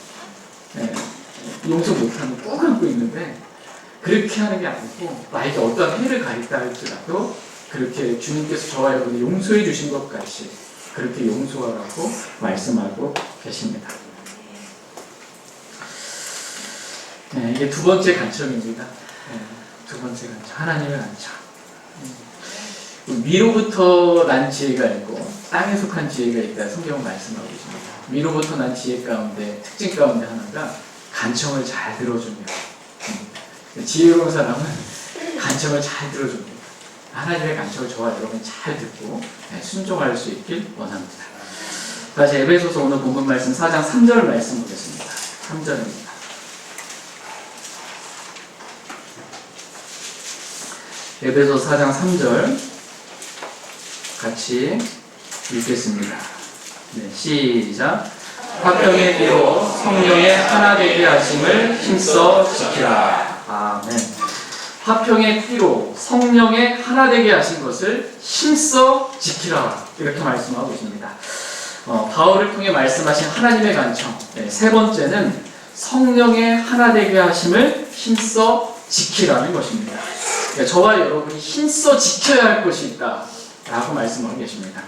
용서 못하는 꾹 안고 있는데 그렇게 하는 게 아니고 나에게 어떠한 해를 가했다 할지라도 그렇게 주님께서 저와 여러분을 용서해 주신 것 같이 그렇게 용서하라고 말씀하고 계십니다. 네, 이게 두 번째 간청입니다. 두 번째 간청, 하나님의 간청. 위로부터 난 지혜가 있고 땅에 속한 지혜가 있다 성경은 말씀하고 있습니다. 위로부터 난 지혜 가운데 특징 가운데 하나가 간청을 잘 들어줍니다. 지혜로운 사람은 간청을 잘 들어줍니다. 하나님의 간청을 저와 여러분이 잘 듣고 순종할 수 있길 원합니다. 다시 에베소서 오늘 본문 말씀 4장 3절 말씀 보겠습니다. 3절입니다. 에베소서 4장 3절 같이 읽겠습니다. 네, 시작. 화평의 피로 성령의 하나 되게 하심을 힘써 지키라. 아멘. 화평의 피로 성령의 하나 되게 하신 것을 힘써 지키라. 이렇게 말씀하고 있습니다. 바울을 통해 말씀하신 하나님의 간청. 네, 세 번째는 성령의 하나 되게 하심을 힘써 지키라는 것입니다. 네, 저와 여러분이 힘써 지켜야 할 것이 있다. 라고 말씀하고 계십니다.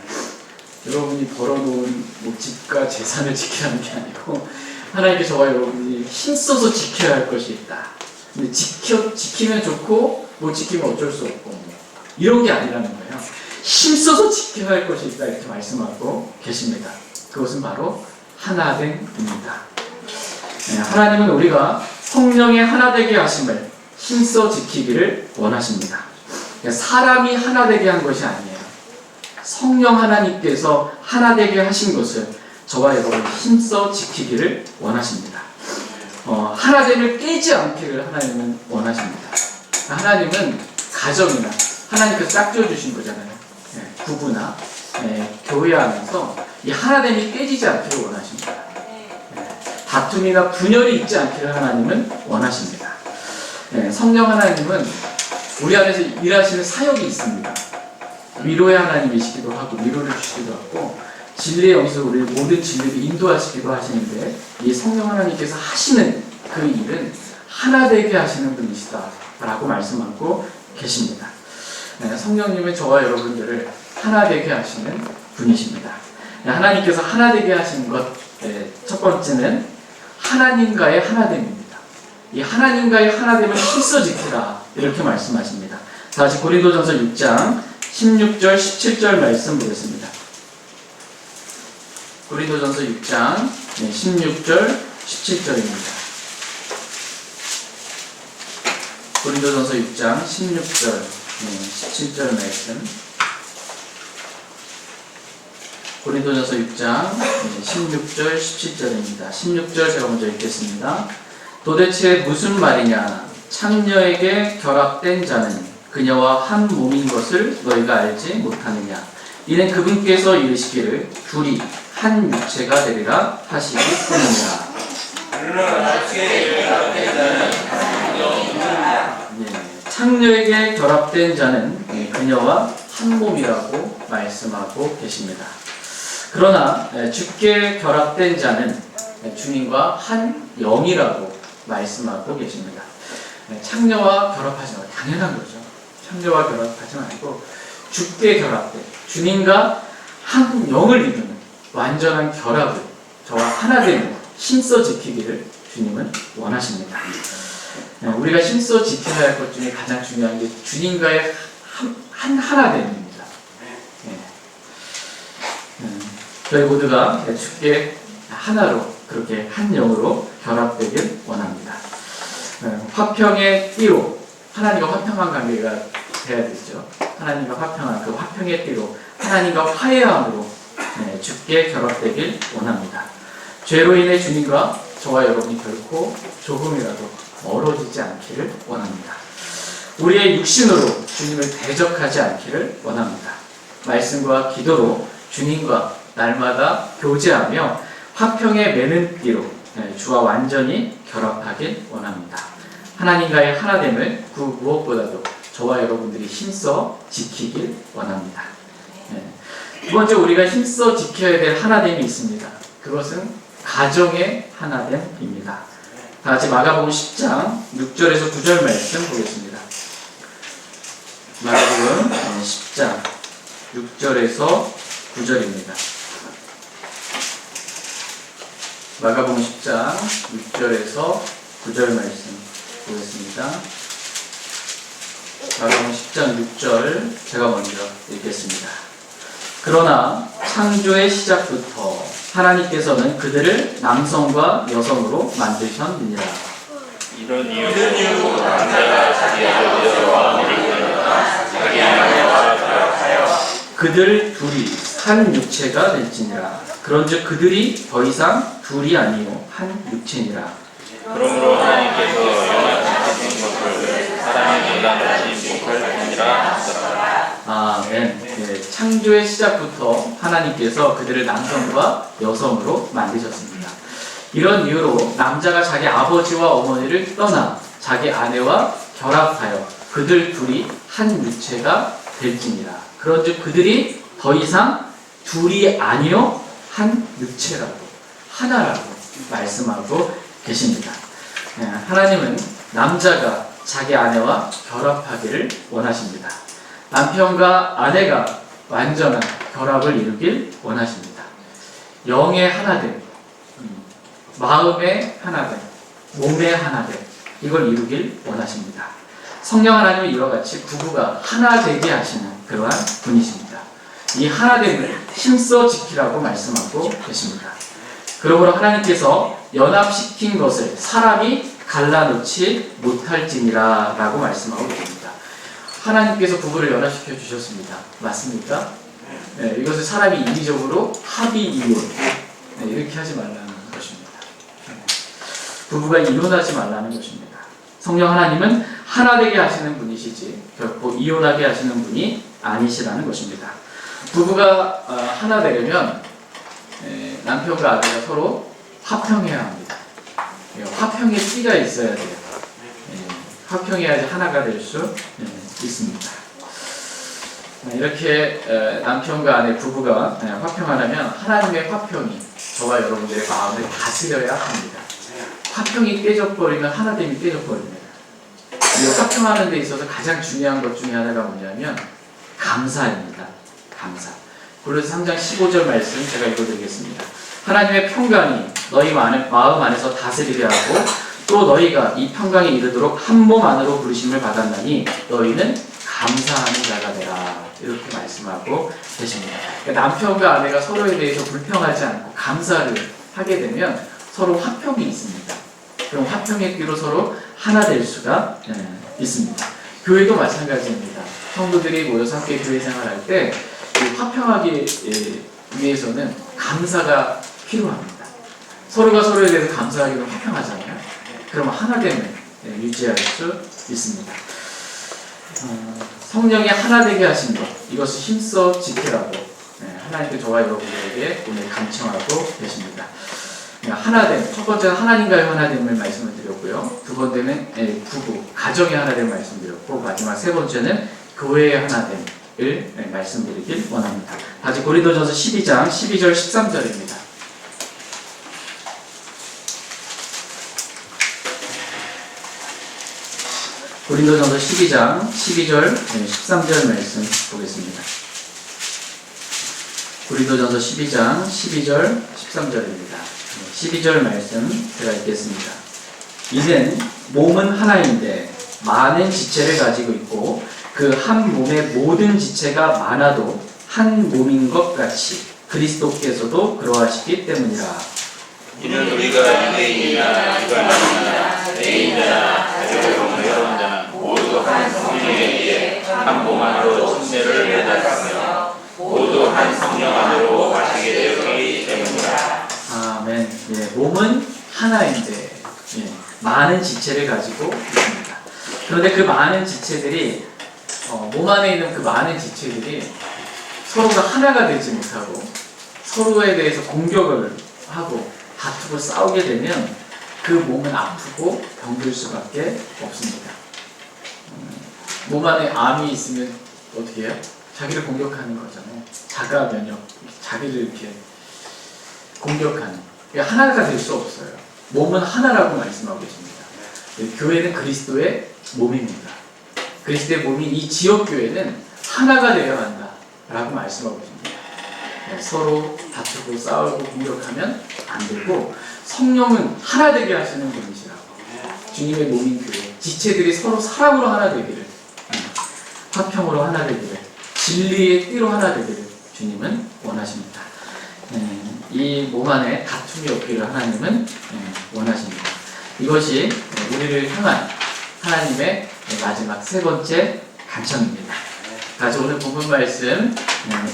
여러분이 벌어놓은 집과 재산을 지키라는 게 아니고 하나님께 저와 여러분이 힘써서 지켜야 할 것이 있다. 근데 지키면 좋고 못 지키면 어쩔 수 없고 이런 게 아니라는 거예요. 힘써서 지켜야 할 것이 있다 이렇게 말씀하고 계십니다. 그것은 바로 하나됨입니다. 네, 하나님은 우리가 성령의 하나되게 하심을 힘써 지키기를 원하십니다. 사람이 하나되게 한 것이 아니에요. 성령 하나님께서 하나되게 하신 것을 저와 여러분이 힘써 지키기를 원하십니다. 하나됨을 깨지 않기를 하나님은 원하십니다. 하나님은 가정이나 하나님께서 짝지어 주신 거잖아요. 부부나 교회 안에서 이 하나됨이 깨지지 않기를 원하십니다. 다툼이나 분열이 있지 않기를 하나님은 원하십니다. 성령 하나님은 우리 안에서 일하시는 사역이 있습니다. 위로의 하나님이시기도 하고 위로를 주시기도 하고 진리의 영에서 우리 모든 진리를 인도하시기도 하시는데 이 성령 하나님께서 하시는 그 일은 하나 되게 하시는 분이시다 라고 말씀하고 계십니다. 성령님은 저와 여러분들을 하나 되게 하시는 분이십니다. 하나님께서 하나 되게 하시는 것 첫 번째는 하나님과의 하나됨입니다. 이 하나님과의 하나됨을 힘써 지키라 이렇게 말씀하십니다. 다시 고린도전서 6장 16절 17절 말씀 보겠습니다. 고린도전서 6장 16절 17절입니다. 고린도전서 6장 16절, 17절 말씀. 고린도전서 6장 16절, 17절입니다. 16절 제가 먼저 읽겠습니다. 도대체 무슨 말이냐? 창녀에게 결합된 자는 그녀와 한 몸인 것을 너희가 알지 못하느냐? 이는 그분께서 이르시기를 둘이 한 육체가 되리라 하시기 때문이라. 창녀에게 결합된 자는 그녀와 한 몸이라고 말씀하고 계십니다. 그러나 주께 결합된 자는 주님과 한 영이라고 말씀하고 계십니다. 창녀와 결합하지 말고, 당연한 거죠. 창녀와 결합하지 말고 주께 결합된, 주님과 한 영을 이루는 완전한 결합을, 저와 하나됨을 힘써 지키기를 주님은 원하십니다. 우리가 힘써 지켜야 할 것 중에 가장 중요한 게 주님과의 하나됨입니다. 저희 모두가 주께 하나로, 그렇게 한 영으로 결합되길 원합니다. 화평의 띠로, 하나님과 화평한 관계가 돼야 되죠. 하나님과 화평한 그 화평의 띠로, 하나님과 화해함으로 주께 결합되길 원합니다. 죄로 인해 주님과 저와 여러분이 결코 조금이라도 멀어지지 않기를 원합니다. 우리의 육신으로 주님을 대적하지 않기를 원합니다. 말씀과 기도로 주님과 날마다 교제하며 화평의 매는 띠로 주와 완전히 결합하길 원합니다. 하나님과의 하나됨을 그 무엇보다도 저와 여러분들이 힘써 지키길 원합니다. 두 번째, 우리가 힘써 지켜야 될 하나됨이 있습니다. 그것은 가정의 하나됨입니다. 다 같이 마가복음 10장 6절에서 9절 말씀 보겠습니다. 마가복음 10장 6절에서 9절입니다. 마가복음 10장 6절에서 9절 말씀 보겠습니다. 마가복음 10장 6절 제가 먼저 읽겠습니다. 그러나 창조의 시작부터 하나님께서는 그들을 남성과 여성으로 만드셨느니라. 이런 이유로 남자가 자기 아버지와 어머니를 떠나 자기 아내와 결합하여 그들 둘이 한 육체가 될지니라. 그런즉 그들이 더 이상 둘이 아니요 한 육체니라. 그러므로 하나님께서 연합시키신 것을 사람이 연합하지 못할지니라 하셨다. 아멘. 창조의 시작부터 하나님께서 그들을 남성과 여성으로 만드셨습니다. 이런 이유로 남자가 자기 아버지와 어머니를 떠나 자기 아내와 결합하여 그들 둘이 한 육체가 될지니라. 그런즉 그들이 더 이상 둘이 아니요 한 육체라고, 하나라고 말씀하고 계십니다. 하나님은 남자가 자기 아내와 결합하기를 원하십니다. 남편과 아내가 완전한 결합을 이루길 원하십니다. 영의 하나됨, 마음의 하나됨, 몸의 하나됨, 이걸 이루길 원하십니다. 성령 하나님은 이와 같이 부부가 하나 되게 하시는 그러한 분이십니다. 이 하나됨을 힘써 지키라고 말씀하고 계십니다. 그러므로 하나님께서 연합시킨 것을 사람이 갈라놓지 못할지니라 라고 말씀하고 계십니다. 하나님께서 부부를 연합시켜 주셨습니다. 맞습니까? 이것을 사람이 인위적으로 합의 이혼, 이렇게 하지 말라는 것입니다. 부부가 이혼하지 말라는 것입니다. 성령 하나님은 하나 되게 하시는 분이시지 결코 이혼하게 하시는 분이 아니시라는 것입니다. 부부가 하나 되려면 남편과 아내가 서로 화평해야 합니다. 화평의 띠가 있어야 돼요. 화평해야지 하나가 될 수 있습니다. 이렇게 남편과 아내 부부가 화평하려면 하나님의 화평이 저와 여러분들의 마음을 다스려야 합니다. 화평이 깨져버리면 하나됨이 깨져버립니다. 이 화평하는 데 있어서 가장 중요한 것 중에 하나가 뭐냐면 감사입니다. 감사. 골로새 3장 15절 말씀 제가 읽어드리겠습니다. 하나님의 평강이 너희 마음 안에서 다스리게 하고 또 너희가 이 평강에 이르도록 한 몸 안으로 부르심을 받았나니 너희는 감사하는 자가 되라. 이렇게 말씀하고 계십니다. 그러니까 남편과 아내가 서로에 대해서 불평하지 않고 감사를 하게 되면 서로 화평이 있습니다. 그럼 화평의 띠로 서로 하나 될 수가 있습니다. 교회도 마찬가지입니다. 성도들이 모여서 함께 교회 생활할 때 화평하기 위해서는 감사가 필요합니다. 서로가 서로에 대해서 감사하기로 화평하잖아요. 그러면 하나됨을 유지할 수 있습니다. 성령이 하나 되게 하신 것, 이것을 힘써 지키라고 하나님께 저와 여러분들에게 오늘 간청하고 계십니다. 하나됨, 첫 번째는 하나님과의 하나됨을 말씀을 드렸고요. 두 번째는 부부, 가정의 하나됨을 말씀드렸고, 마지막 세 번째는 교회의 하나됨을 말씀드리길 원합니다. 다시 고린도전서 12장 12절 13절입니다. 고린도전서 12장 12절 13절 말씀 보겠습니다. 고린도전서 12장 12절 13절입니다. 12절 말씀 제가 읽겠습니다. 이는 몸은 하나인데 많은 지체를 가지고 있고 그 한 몸의 모든 지체가 많아도 한 몸인 것 같이 그리스도께서도 그러하시기 때문이라. 이는 우리가 유대인이나 이방인이나 애인이나 자유로운 자는 모두 한 성령에 한 몸 안으로 침례를 받았으며 모두 한 성령 안으로 마시게 되었기 때문이라. 아멘. 몸은 하나인데 많은 지체를 가지고 있습니다. 그런데 그 많은 지체들이 몸 안에 있는 그 많은 지체들이 서로가 하나가 되지 못하고 서로에 대해서 공격을 하고 다투고 싸우게 되면 그 몸은 아프고 병들 수밖에 없습니다. 몸 안에 암이 있으면 어떻게 해요? 자기를 공격하는 거잖아요. 자가 면역, 자기를 이렇게 공격하는. 하나가 될 수 없어요. 몸은 하나라고 말씀하고 계십니다. 교회는 그리스도의 몸입니다. 그리스도의 몸인 이 지역교회는 하나가 되어야 한다라고 말씀하고 계십니다. 서로 다투고 싸우고 공격하면 안 되고 성령은 하나 되게 하시는 분이시라고. 주님의 몸인 교회, 지체들이 서로 사랑으로 하나 되기를, 화평으로 하나 되기를, 진리의 띠로 하나 되기를 주님은 원하십니다. 이 몸 안에 다툼이 없기를 하나님은 원하십니다. 이것이 우리를 향한 하나님의 마지막 세 번째 간청입니다. 다시 오늘 본문 말씀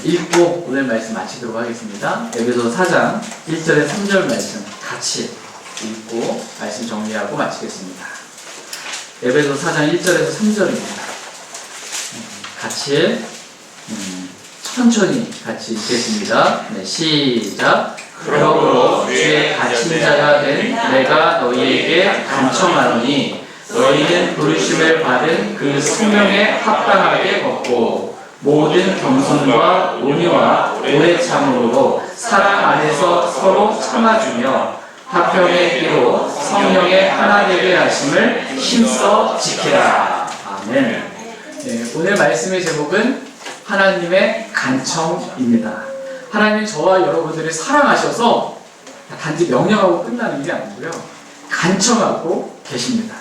읽고 오늘 말씀 마치도록 하겠습니다. 에베소 4장 1절에 3절 말씀 같이 읽고 말씀 정리하고 마치겠습니다. 에베소 4장 1절에서 3절입니다. 같이 천천히 같이 읽겠습니다. 시작. 그러므로 주의 갇힌 자가 된 내가 너희에게 간청하노니 너희는 부르심을 받은 그 소명에 합당하게 걷고 모든 겸손과 온유와 오래 참음으로 사랑 안에서 서로 참아주며 화평의 띠로 성령의 하나 되게 하심을 힘써 지키라. 아멘. 오늘 말씀의 제목은 하나님의 간청입니다. 하나님은 저와 여러분들을 사랑하셔서 단지 명령하고 끝나는 게 아니고요, 간청하고 계십니다.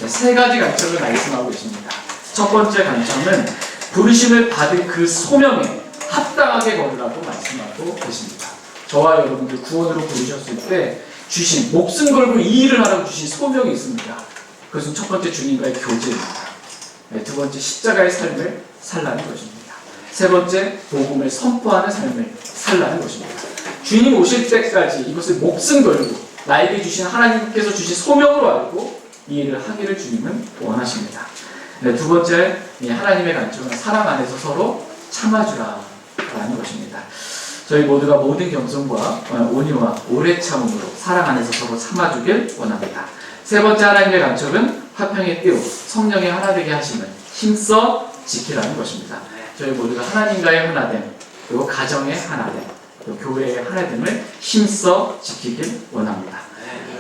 세 가지 간청을 말씀하고 계십니다. 첫 번째 간청은 부르심을 받은 그 소명에 합당하게 걸으라고 말씀하고 계십니다. 저와 여러분들 구원으로 부르셨을 때 주신, 목숨 걸고 이 일을 하라고 주신 소명이 있습니다. 그것은 첫 번째 주님과의 교제입니다. 두 번째 십자가의 삶을 살라는 것입니다. 세 번째 복음을 선포하는 삶을 살라는 것입니다. 주님 오실 때까지 이것을 목숨 걸고 나에게 주신 하나님께서 주신 소명으로 알고 이 일을 하기를 주님은 원하십니다. 두 번째 하나님의 간청은 사랑 안에서 서로 참아주라라는 것입니다. 저희 모두가 모든 겸손과 온유와 오래 참음으로 사랑 안에서 서로 참아주길 원합니다. 세 번째 하나님의 간청은 화평의 띠로 성령의 하나 되게 하심을 힘써 지키라는 것입니다. 저희 모두가 하나님과의 하나됨, 그리고 가정의 하나됨, 또 교회의 하나됨을 힘써 지키길 원합니다.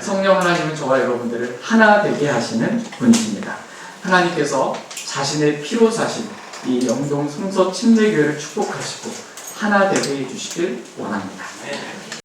성령 하나님은 저와 여러분들을 하나 되게 하시는 분이십니다. 하나님께서 자신의 피로 사신 이 영동 성서 침례교회를 축복하시고 하나 되게 해주시길 원합니다.